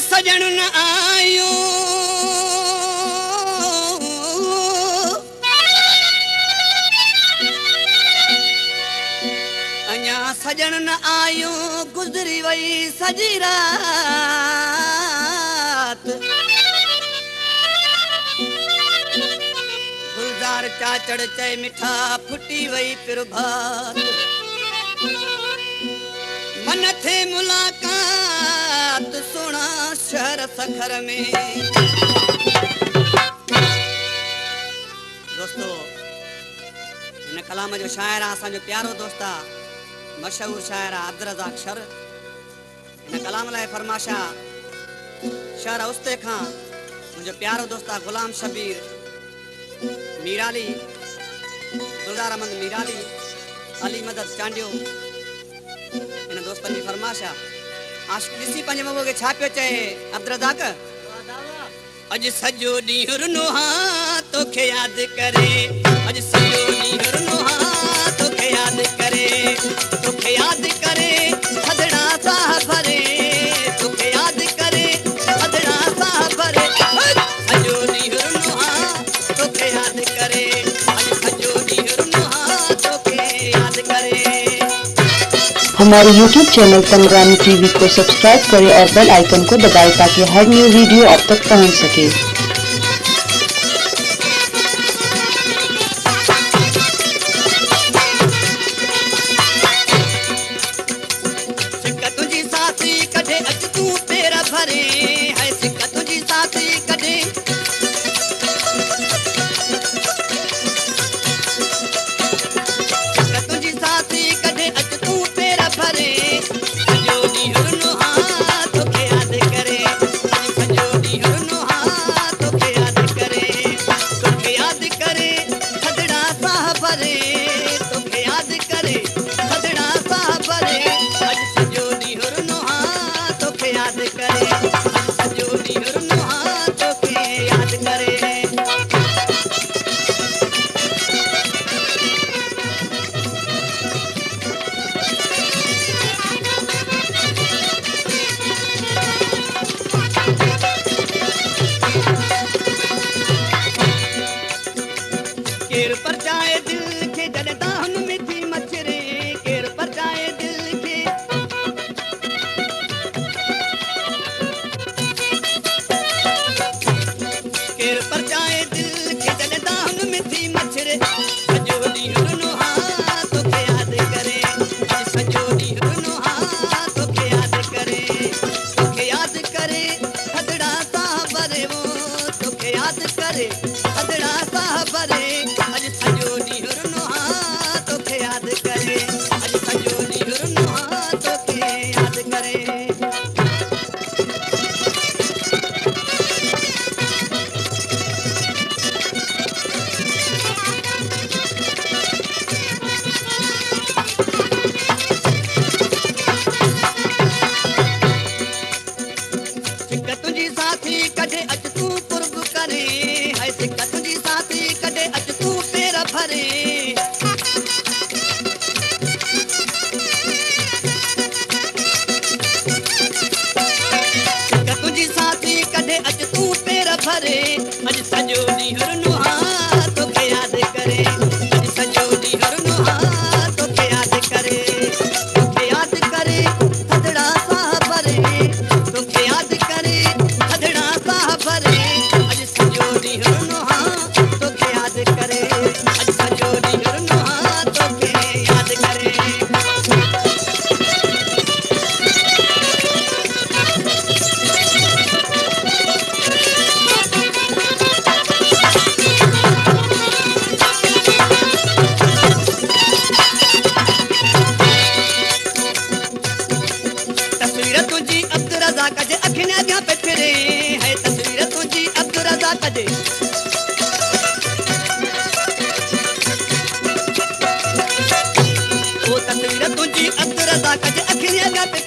सजन न आयो अञा सजन न आयो गुज़री वई सजी रात गुलजार चाचड़ चए मिठा फुटी वई प्रभात मन थे मुलाकात सुना शहर सखर में। दोस्तों इन कलाम जो शायर आहे जो प्यारो दोस्त आहे मशहूर शायर आहे अब्दुल रज़ाक शर। इन कलाम लाइ फरमाशा शहर उस्ते खां मुंहिंजो प्यारो दोस्त आहे गुलाम शबीर मीराली गुलजार अहमद मीराली अली मदद चांडियो। इन दोस्तन जी फरमाशा आशिक ॾिसी पंहिंजे मगो खे छा पियो चए अब्दुल रज़ाक अॼु सॼो ॾींहुं रुनो हा तोखे यादि करे अॼु सॼो ॾींहुं रुनो हा तोखे यादि करे थदड़ा साह भरे तोखे यादि करे थदड़ा साह भरे सॼो ॾींहुं रुनो हा तोखे यादि करे अॼु सॼो ॾींहुं रुनो हा तोखे यादि करे। हमारे YouTube चैनल संग्रामी टीवी को सब्सक्राइब करें और बेल आइकन को दबाएं ताकि हर न्यू वीडियो आप तक पहुंच सके। सिक्का तुझी साथी कढे अच तू तेरा भरे है सिक्का तुझी साथी कढे सिक्का तुझी साथी कढे अच तू तेरा भरे सॼो ॾींहुं रुनो हा तोखे यादि करे सॼो ॾींहुं रुनो हा तोखे यादि करे थदड़ा साह भरे तोखे यादि करे थदड़ा साह भरे अॼु सॼो ॾींहुं रुनो हा तोखे यादि करे अॼु सॼो ॾींहुं रुनो हा तोखे यादि करे। केर परचाए दिल खे जॾहिं दाहन में थी मछरे केर परचाए दिल खे केर परचाए दिल खे जॾहिं दाहन में थी मछरे सॼो ॾींहुं रुनो हा तोखे यादि करे सॼो ॾींहुं रुनो हा तोखे यादि करे थदड़ा साह भरे वो तोखे यादि करे थदड़ा साह भरे अॼु सॼो ॾींहुं रुनो हा तोखे यादि करे अॼु सॼो ॾींहुं रुनो हा तोखे यादि करे। सिक्का तुझी साथी कढे अच तू कुर्ब करे है सिक्का तुझी साथी कढे अच तू पेर भरे सिक्का तुझी साथी कढे अच तू पेर भरे अॼु सॼो ॾींहुं रुनो हा तोखे यादि करे अॼु सॼो ॾींहुं रुनो हा तोखे यादि करे थदड़ा साह भरे तोखे यादि करे थदड़ा साह भरे अॼु सॼो ॾींहुं रुनो हा तोखे यादि करे अॼु सॼो ॾींहुं रुनो हा तोखे यादि करे। तस्वीर तुझी अब्दुल रज़ाक जे अखियुनि अॻियां पे फिरे है तस्वीर तुझी अब्दुल रज़ाक जे ओ तस्वीर तुझी अब्दुल रज़ाक जे अखियुनि अॻियां पे